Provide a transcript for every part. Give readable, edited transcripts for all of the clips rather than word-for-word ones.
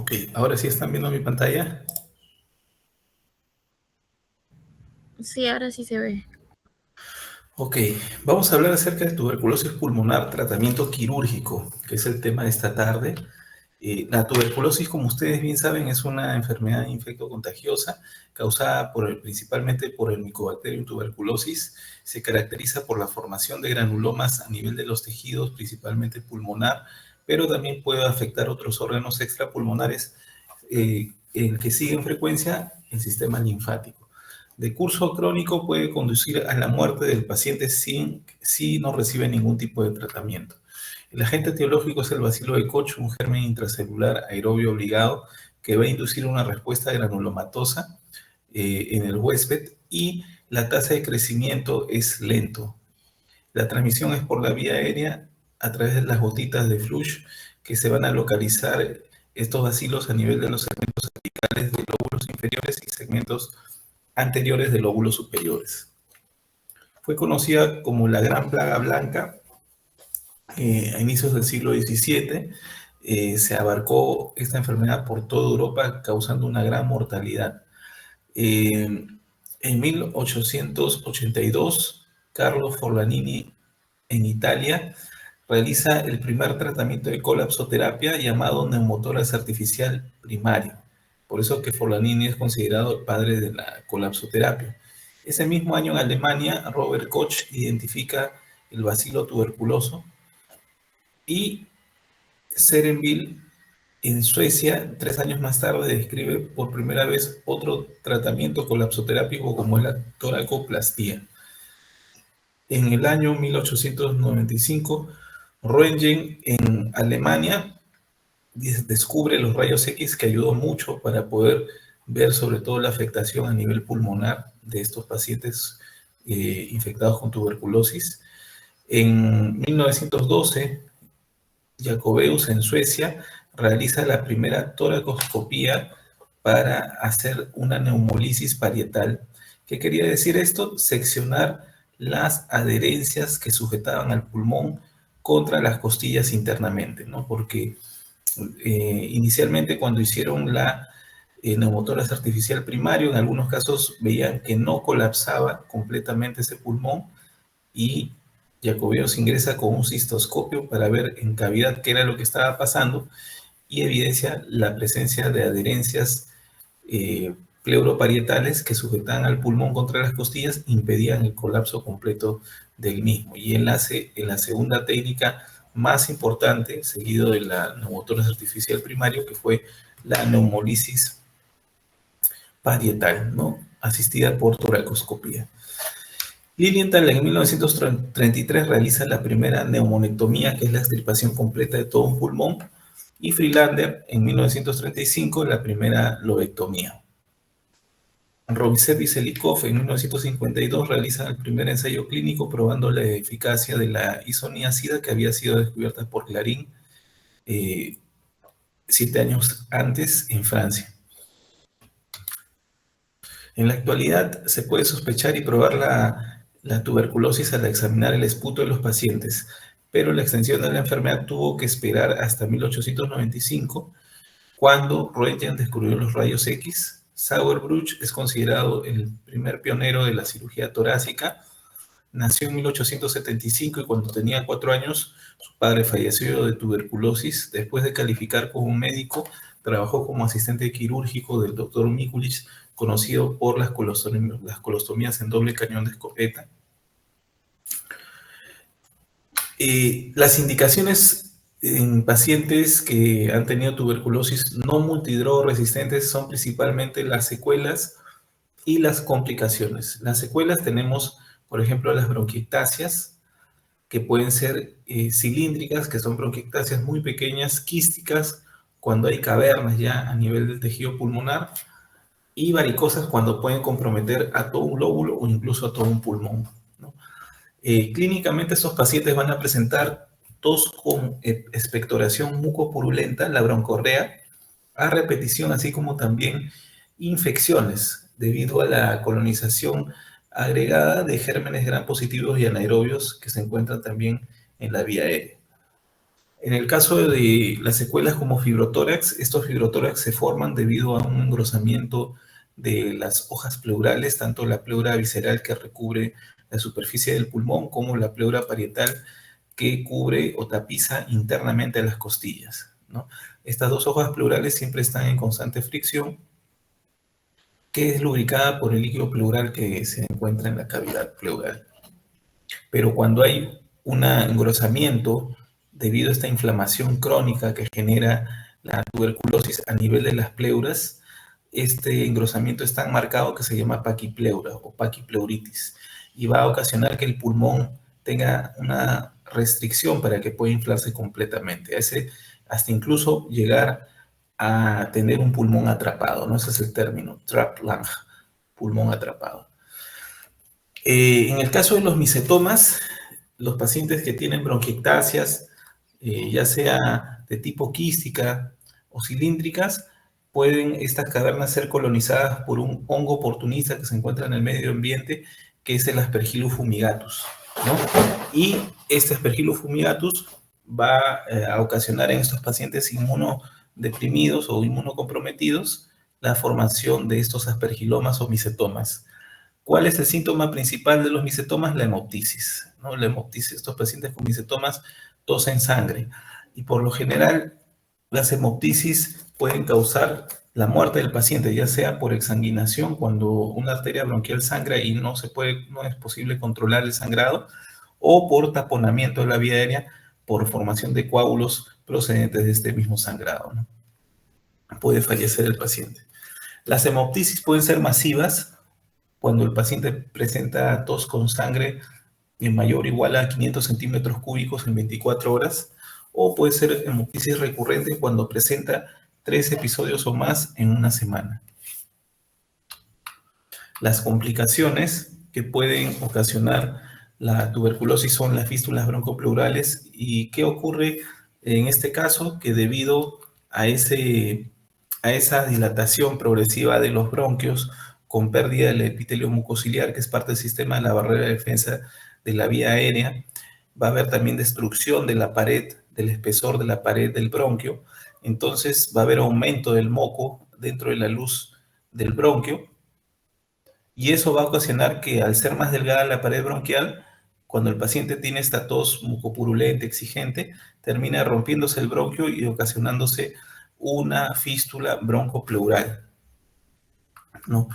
Ok, ahora sí están viendo mi pantalla. Sí, ahora sí se ve. Ok, vamos a hablar acerca de tuberculosis pulmonar, tratamiento quirúrgico, que es el tema de esta tarde. La tuberculosis, como ustedes bien saben, es una enfermedad infectocontagiosa causada principalmente por el Mycobacterium tuberculosis. Se caracteriza por la formación de granulomas a nivel de los tejidos, principalmente pulmonar, pero también puede afectar otros órganos extrapulmonares en que sigue en frecuencia el sistema linfático. De curso crónico puede conducir a la muerte del paciente si no recibe ningún tipo de tratamiento. El agente etiológico es el bacilo de Koch, un germen intracelular aerobio obligado que va a inducir una respuesta granulomatosa en el huésped y la tasa de crecimiento es lento. La transmisión es por la vía aérea a través de las gotitas de flush que se van a localizar estos bacilos a nivel de los segmentos apicales de lóbulos inferiores y segmentos anteriores de lóbulos superiores. Fue conocida como la Gran Plaga Blanca a inicios del siglo XVII. Se abarcó esta enfermedad por toda Europa, causando una gran mortalidad. En 1882, Carlo Forlanini, en Italia, realiza el primer tratamiento de colapsoterapia llamado neumotórax artificial primario. Por eso que Forlanini es considerado el padre de la colapsoterapia. Ese mismo año en Alemania, Robert Koch identifica el bacilo tuberculoso y Serenville en Suecia, 3 años más tarde, describe por primera vez otro tratamiento colapsoterápico como es la toracoplastía. En el año 1895, Röntgen en Alemania descubre los rayos X que ayudó mucho para poder ver sobre todo la afectación a nivel pulmonar de estos pacientes infectados con tuberculosis. En 1912, Jacobeus en Suecia realiza la primera toracoscopía para hacer una neumolisis parietal. ¿Qué quería decir esto? Seccionar las adherencias que sujetaban al pulmón contra las costillas internamente, ¿no? Porque inicialmente cuando hicieron la neumotórax artificial primario, en algunos casos veían que no colapsaba completamente ese pulmón y Jacobeos ingresa con un cistoscopio para ver en cavidad qué era lo que estaba pasando y evidencia la presencia de adherencias eh, pleuroparietales que sujetaban al pulmón contra las costillas, impedían el colapso completo del mismo. Y él hace en la segunda técnica más importante, seguido de la neumotórax artificial primario, que fue la neumolisis parietal, ¿no? Asistida por toracoscopía. Lilienthal en 1933 realiza la primera neumonectomía, que es la extirpación completa de todo un pulmón, y Friedlander en 1935 la primera lobectomía. Rovicev y Selikov en 1952 realizan el primer ensayo clínico probando la eficacia de la isoniazida que había sido descubierta por Clarín 7 años antes en Francia. En la actualidad se puede sospechar y probar la tuberculosis al examinar el esputo de los pacientes, pero la extensión de la enfermedad tuvo que esperar hasta 1895, cuando Röntgen descubrió los rayos X. Sauerbruch es considerado el primer pionero de la cirugía torácica. Nació en 1875 y cuando tenía 4 años, su padre falleció de tuberculosis. Después de calificar como médico, trabajó como asistente quirúrgico del doctor Mikulicz, conocido por las colostomías en doble cañón de escopeta. Las indicaciones en pacientes que han tenido tuberculosis no multidrogoresistentes son principalmente las secuelas y las complicaciones. Las secuelas tenemos, por ejemplo, las bronquiectasias, que pueden ser cilíndricas, que son bronquiectasias muy pequeñas, quísticas, cuando hay cavernas ya a nivel del tejido pulmonar, y varicosas cuando pueden comprometer a todo un lóbulo o incluso a todo un pulmón, ¿no? Clínicamente estos pacientes van a presentar tos con expectoración mucopurulenta, la broncorrea, a repetición, así como también infecciones debido a la colonización agregada de gérmenes gram positivos y anaerobios que se encuentran también en la vía aérea. En el caso de las secuelas como fibrotórax, estos fibrotórax se forman debido a un engrosamiento de las hojas pleurales, tanto la pleura visceral que recubre la superficie del pulmón como la pleura parietal que cubre o tapiza internamente las costillas, ¿no? Estas dos hojas pleurales siempre están en constante fricción, que es lubricada por el líquido pleural que se encuentra en la cavidad pleural. Pero cuando hay un engrosamiento debido a esta inflamación crónica que genera la tuberculosis a nivel de las pleuras, este engrosamiento es tan marcado que se llama paquipleura o paquipleuritis y va a ocasionar que el pulmón tenga una restricción para que pueda inflarse completamente, hasta incluso llegar a tener un pulmón atrapado, ¿no? Ese es el término, trap lung, pulmón atrapado. En el caso de los misetomas, los pacientes que tienen bronquiectasias, ya sea de tipo quística o cilíndricas, pueden estas cavernas ser colonizadas por un hongo oportunista que se encuentra en el medio ambiente, que es el Aspergillus fumigatus, ¿no? Y este Aspergillus fumigatus va a ocasionar en estos pacientes inmunodeprimidos o inmunocomprometidos la formación de estos aspergilomas o misetomas. ¿Cuál es el síntoma principal de los misetomas? La hemoptisis, ¿no? La hemoptisis, estos pacientes con misetomas tosen sangre y por lo general las hemoptisis pueden causar la muerte del paciente, ya sea por exsanguinación, cuando una arteria bronquial sangra y no es posible controlar el sangrado, o por taponamiento de la vía aérea por formación de coágulos procedentes de este mismo sangrado, ¿no? Puede fallecer el paciente. Las hemoptisis pueden ser masivas cuando el paciente presenta tos con sangre en mayor o igual a 500 centímetros cúbicos en 24 horas, o puede ser hemoptisis recurrente cuando presenta 3 episodios o más en una semana. Las complicaciones que pueden ocasionar la tuberculosis son las fístulas broncopleurales. ¿Y qué ocurre en este caso? Que debido a esa dilatación progresiva de los bronquios con pérdida del epitelio mucociliar, que es parte del sistema de la barrera de defensa de la vía aérea, va a haber también destrucción de la pared, del espesor de la pared del bronquio. Entonces va a haber aumento del moco dentro de la luz del bronquio, y eso va a ocasionar que al ser más delgada la pared bronquial, cuando el paciente tiene esta tos mucopurulenta, exigente, termina rompiéndose el bronquio y ocasionándose una fístula broncopleural, ¿no?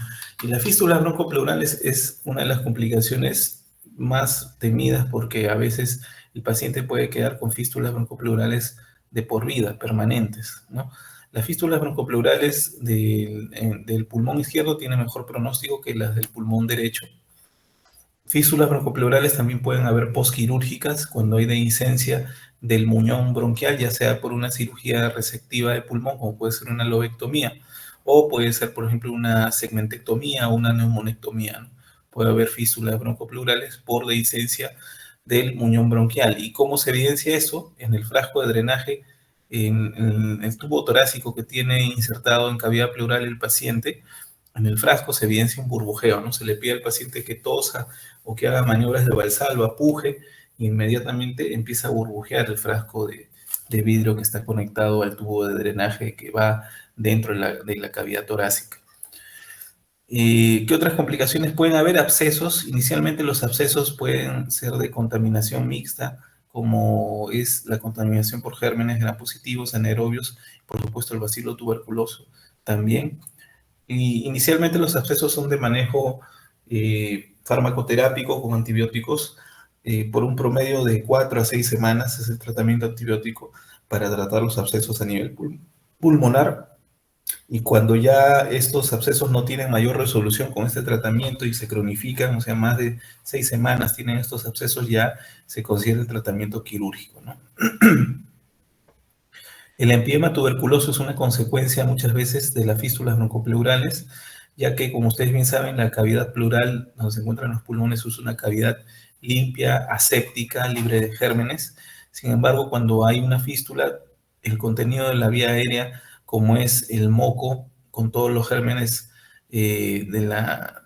Y la fístula broncopleural es una de las complicaciones más temidas porque a veces el paciente puede quedar con fístulas broncopleurales de por vida, permanentes, ¿no? Las fístulas broncopleurales del pulmón izquierdo tienen mejor pronóstico que las del pulmón derecho. Fístulas broncopleurales también pueden haber posquirúrgicas cuando hay dehiscencia del muñón bronquial, ya sea por una cirugía resectiva de pulmón, como puede ser una lobectomía, o puede ser, por ejemplo, una segmentectomía o una neumonectomía, ¿no? Puede haber fístulas broncopleurales por dehiscencia del muñón bronquial. ¿Y cómo se evidencia eso? En el frasco de drenaje, en el tubo torácico que tiene insertado en cavidad pleural el paciente, en el frasco se evidencia un burbujeo, ¿no? Se le pide al paciente que tosa o que haga maniobras de Valsalva, puje, e inmediatamente empieza a burbujear el frasco de vidrio que está conectado al tubo de drenaje que va dentro de la cavidad torácica. ¿Qué otras complicaciones pueden haber? Abscesos. Inicialmente los abscesos pueden ser de contaminación mixta, como es la contaminación por gérmenes gram positivos, anaerobios, por supuesto el bacilo tuberculoso también. Y inicialmente los abscesos son de manejo farmacoterápico con antibióticos por un promedio de 4 a 6 semanas es el tratamiento antibiótico para tratar los abscesos a nivel pulmonar. Y cuando ya estos abscesos no tienen mayor resolución con este tratamiento y se cronifican, o sea, más de 6 semanas tienen estos abscesos, ya se considera el tratamiento quirúrgico, ¿no? El empiema tuberculoso es una consecuencia muchas veces de las fístulas broncopleurales, ya que, como ustedes bien saben, la cavidad pleural donde se encuentran los pulmones es una cavidad limpia, aséptica, libre de gérmenes. Sin embargo, cuando hay una fístula, el contenido de la vía aérea, como es el moco, con todos los gérmenes que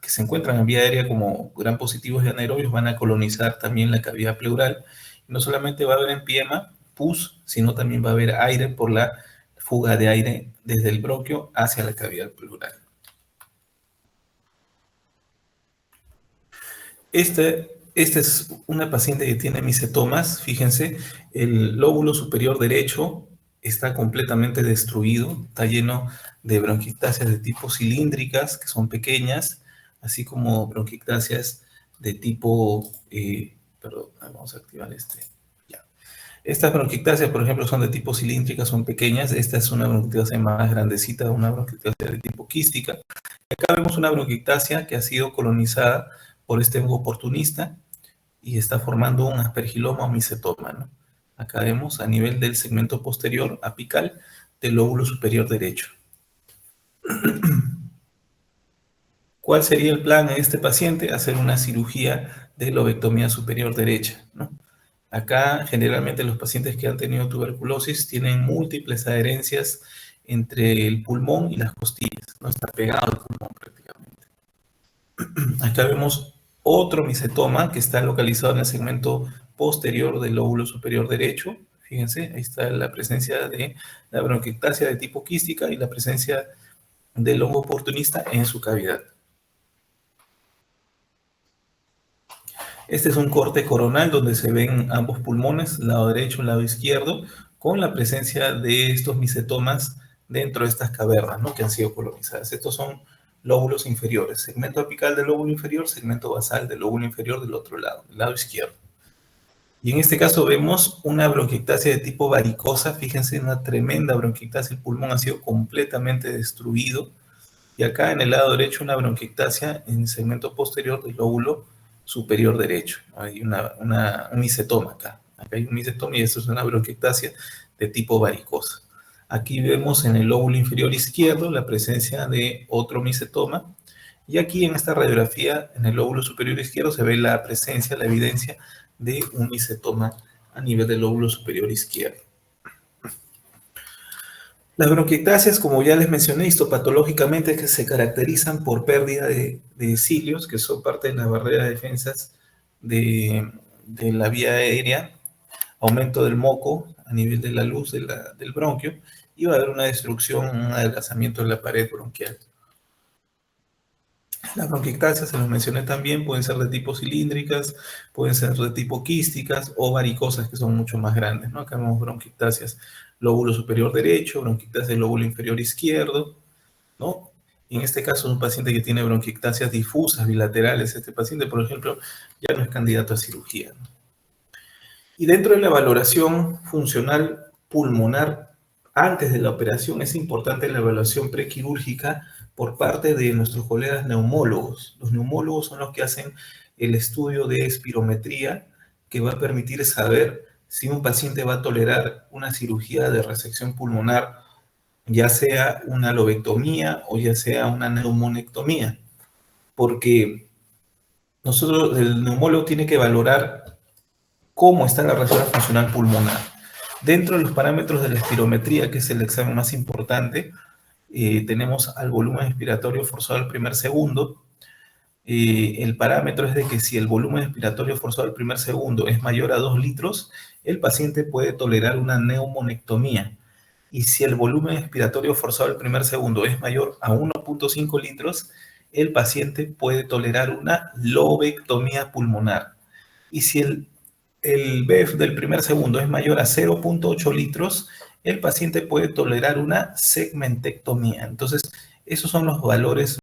se encuentran en vía aérea como gram positivos y anaerobios, van a colonizar también la cavidad pleural. Y no solamente va a haber empiema, pus, sino también va a haber aire por la fuga de aire desde el bronquio hacia la cavidad pleural. Esta es una paciente que tiene misetomas. Fíjense, el lóbulo superior derecho está completamente destruido, está lleno de bronquiectasias de tipo cilíndricas, que son pequeñas, así como bronquiectasias de tipo, perdón, vamos a activar este. Ya. Estas bronquiectasias, por ejemplo, son de tipo cilíndrica, son pequeñas. Esta es una bronquiectasia más grandecita, una bronquiectasia de tipo quística. Acá vemos una bronquiectasia que ha sido colonizada por este hongo oportunista y está formando un aspergiloma o micetoma, ¿no? Acá vemos a nivel del segmento posterior apical del lóbulo superior derecho. ¿Cuál sería el plan en este paciente? Hacer una cirugía de lobectomía superior derecha, ¿no? Acá, generalmente, los pacientes que han tenido tuberculosis tienen múltiples adherencias entre el pulmón y las costillas, no está pegado al pulmón prácticamente. Acá vemos otro micetoma que está localizado en el segmento posterior del lóbulo superior derecho. Fíjense, ahí está la presencia de la bronquiectasia de tipo quística y la presencia del hongo oportunista en su cavidad. Este es un corte coronal donde se ven ambos pulmones, lado derecho y lado izquierdo, con la presencia de estos micetomas dentro de estas cavernas, ¿no?, que han sido colonizadas. Estos son lóbulos inferiores, segmento apical del lóbulo inferior, segmento basal del lóbulo inferior del otro lado, del lado izquierdo. Y en este caso vemos una bronquiectasia de tipo varicosa. Fíjense, una tremenda bronquiectasia, el pulmón ha sido completamente destruido. Y acá en el lado derecho una bronquiectasia en el segmento posterior del lóbulo superior derecho. Hay un micetoma acá. Acá hay un micetoma y esto es una bronquiectasia de tipo varicosa. Aquí vemos en el lóbulo inferior izquierdo la presencia de otro micetoma. Y aquí en esta radiografía, en el lóbulo superior izquierdo, se ve la presencia, la evidencia de un micetoma a nivel del lóbulo superior izquierdo. Las bronquiectasias, como ya les mencioné, histopatológicamente que se caracterizan por pérdida de cilios, que son parte de la barrera de defensas de la vía aérea, aumento del moco a nivel de la luz del bronquio, y va a haber una destrucción, un adelgazamiento de la pared bronquial. Las bronquiectasias, se los mencioné también, pueden ser de tipo cilíndricas, pueden ser de tipo quísticas o varicosas, que son mucho más grandes, ¿no? Acá vemos bronquiectasias lóbulo superior derecho, bronquiectasia lóbulo inferior izquierdo, ¿no? Y en este caso, un paciente que tiene bronquiectasias difusas bilaterales, este paciente, por ejemplo, ya no es candidato a cirugía, ¿no? Y dentro de la valoración funcional pulmonar, antes de la operación, es importante la evaluación prequirúrgica por parte de nuestros colegas neumólogos. Los neumólogos son los que hacen el estudio de espirometría que va a permitir saber si un paciente va a tolerar una cirugía de resección pulmonar, ya sea una lobectomía o ya sea una neumonectomía, porque el neumólogo tiene que valorar cómo está la resonancia funcional pulmonar. Dentro de los parámetros de la espirometría, que es el examen más importante, tenemos al volumen expiratorio forzado al primer segundo. El parámetro es de que si el volumen expiratorio forzado al primer segundo es mayor a 2 litros, el paciente puede tolerar una neumonectomía. Y si el volumen expiratorio forzado al primer segundo es mayor a 1.5 litros, el paciente puede tolerar una lobectomía pulmonar. Y si el BEF del primer segundo es mayor a 0.8 litros, el paciente puede tolerar una segmentectomía. Entonces, esos son los valores